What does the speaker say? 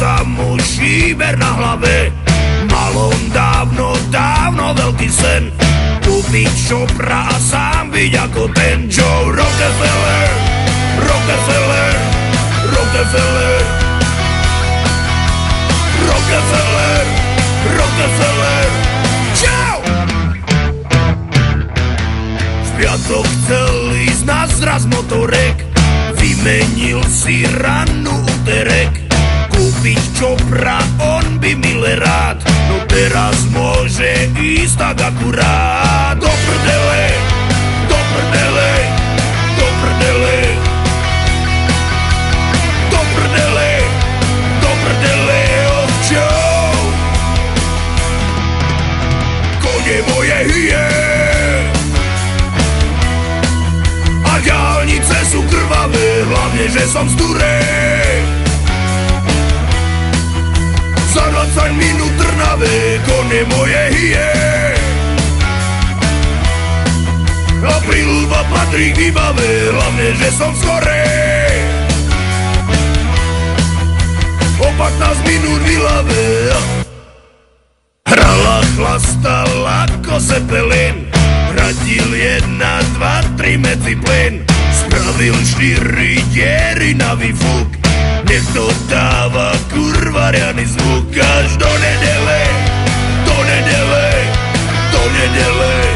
sa mu šíber na hlave. Mal on dávno, dávno veľký sen, kúpiť čopra a sám byť ako ten Joe Rockefeller, Rockefeller, Rockefeller, Rockefeller, Rockefeller. Čau! V piatok chcel ísť na zraz motorek, vymenil si rannu úterek, kúpiť čopra on by mile rád, no teraz môže ísť tak akurát. Do prdele, do prdele, do prdele, do prdele, do prdele, ovčou. Kone moje hyje a diaľnice sú krvavé, hlavne, že som z Durej. Za 20 minút Trnave, kone moje hyje a prilba patrí k výbave, hlavne, že som skorej. O 15 minút v Ilave hrala, chlastala ako Zeppelin, radil 1, 2, 3 medzi plyn, spravil 4 diery na výfuk, nech to dáva kurva riadny zvuk až do nedele, do nedele, do nedele.